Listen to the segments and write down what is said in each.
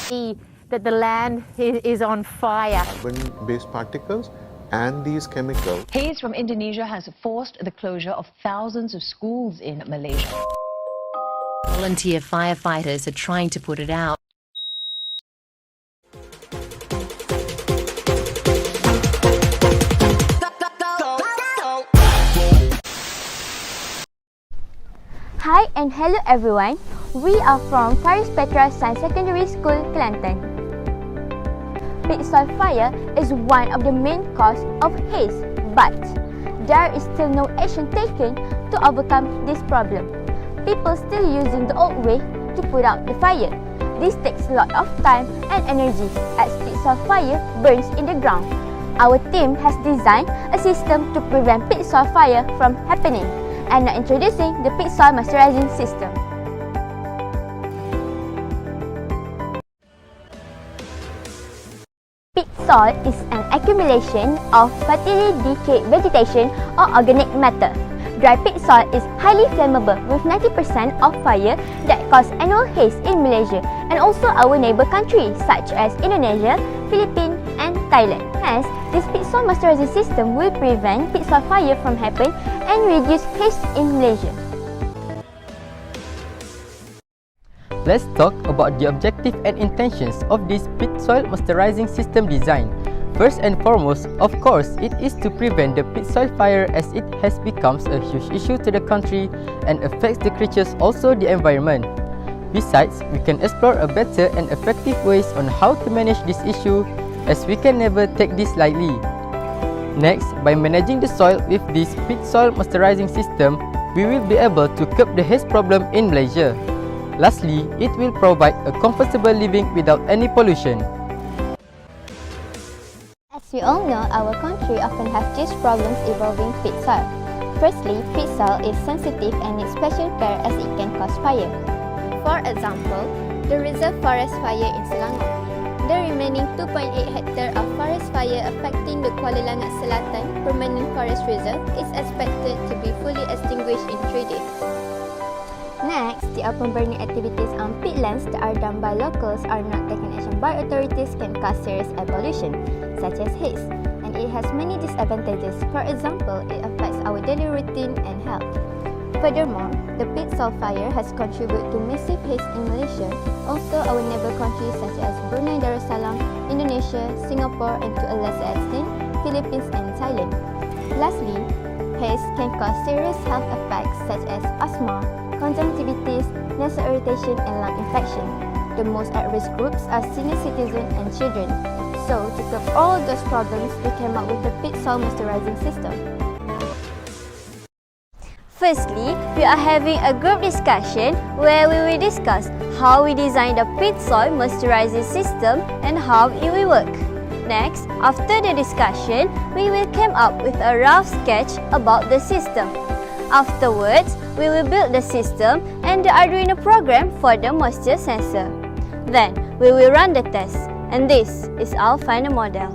See that the land is on fire. Carbon-based particles and these chemicals. Haze from Indonesia has forced the closure of thousands of schools in Malaysia. Volunteer firefighters are trying to put it out. Hi and hello everyone. We are from Faris Petra Science Secondary School, Kelantan. Peat soil fire is one of the main causes of haze, but there is still no action taken to overcome this problem. People still using the old way to put out the fire. This takes a lot of time and energy as peat soil fire burns in the ground. Our team has designed a system to prevent peat soil fire from happening, and now introducing the peat soil moisturizing system. Peat soil is an accumulation of partially decayed vegetation or organic matter. Dry peat soil is highly flammable with 90% of fire that cause annual haze in Malaysia and also our neighbour countries such as Indonesia, Philippines and Thailand. Hence, this peat soil moisturizing system will prevent peat soil fire from happening and reduce haze in Malaysia. Let's talk about the objective and intentions of this peat soil moisturizing system design. First and foremost, of course, it is to prevent the peat soil fire as it has become a huge issue to the country and affects the creatures, also the environment. Besides, we can explore a better and effective ways on how to manage this issue as we can never take this lightly. Next, by managing the soil with this peat soil moisturizing system, we will be able to curb the haze problem in Malaysia. Lastly, it will provide a comfortable living without any pollution. As we all know, our country often has these problems involving peat soil. Firstly, peat soil is sensitive and needs special care as it can cause fire. For example, the reserve forest fire in Selangor. The remaining 2.8 hectare of forest fire affecting the Kuala Langat Selatan Permanent Forest Reserve is expected to be fully extinguished in 3 days. Next, the open burning activities on peatlands that are done by locals are not taken action by authorities can cause serious air pollution, such as haze, and it has many disadvantages. For example, it affects our daily routine and health. Furthermore, the peat soil fire has contributed to massive haze in Malaysia, also our neighbour countries such as Brunei Darussalam, Indonesia, Singapore, and to a lesser extent, Philippines and Thailand. Lastly, haze can cause serious health effects such as asthma, conjunctivitis, nasal irritation and lung infection. The most at-risk groups are senior citizens and children. So, to curb all those problems, we came up with the peat soil moisturizing system. Firstly, we are having a group discussion where we will discuss how we design the peat soil moisturizing system and how it will work. Next, after the discussion, we will come up with a rough sketch about the system. Afterwards, we will build the system and the Arduino program for the moisture sensor. Then, we will run the test, and this is our final model.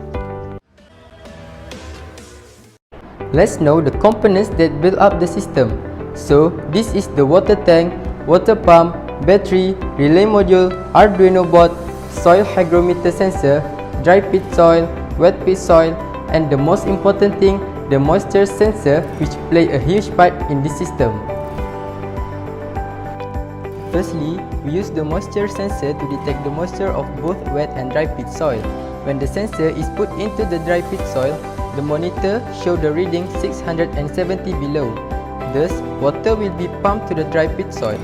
Let's know the components that build up the system. So, this is the water tank, water pump, battery, relay module, Arduino board, soil hygrometer sensor, dry peat soil, wet peat soil, and the most important thing, the moisture sensor, which play a huge part in this system. Firstly, we use the moisture sensor to detect the moisture of both wet and dry peat soil. When the sensor is put into the dry peat soil, the monitor shows the reading 670 below. Thus, water will be pumped to the dry peat soil.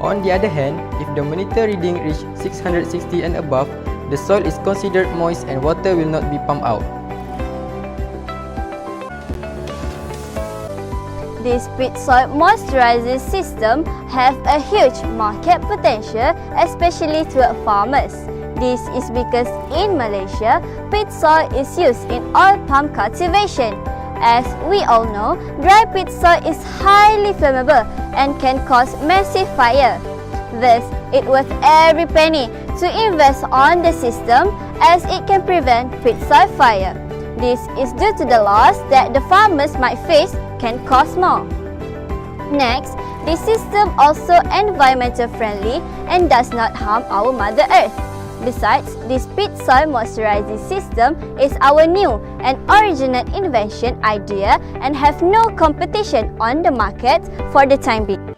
On the other hand, if the monitor reading reaches 660 and above, the soil is considered moist and water will not be pumped out. This peat soil moisturizing system have a huge market potential, especially to farmers. This is because in Malaysia, peat soil is used in oil palm cultivation. As we all know, dry peat soil is highly flammable and can cause massive fire. Thus, it's worth every penny to invest on the system as it can prevent peat soil fire. This is due to the loss that the farmers might face can cost more. Next, This system also environmental friendly and does not harm our Mother Earth. Besides, this peat soil moisturizing system is our new and original invention idea and have no competition on the market for the time being.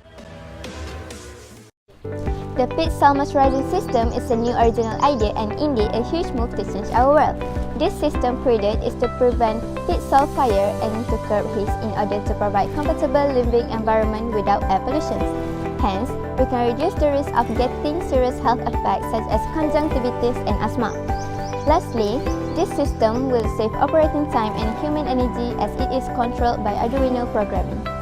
The peat soil moisturizing system is a new original idea and indeed a huge move to change our world. This system predate is to prevent peat soil fire and to curb heat in order to provide comfortable living environment without air pollution. Hence, we can reduce the risk of getting serious health effects such as conjunctivitis and asthma. Lastly, this system will save operating time and human energy as it is controlled by Arduino programming.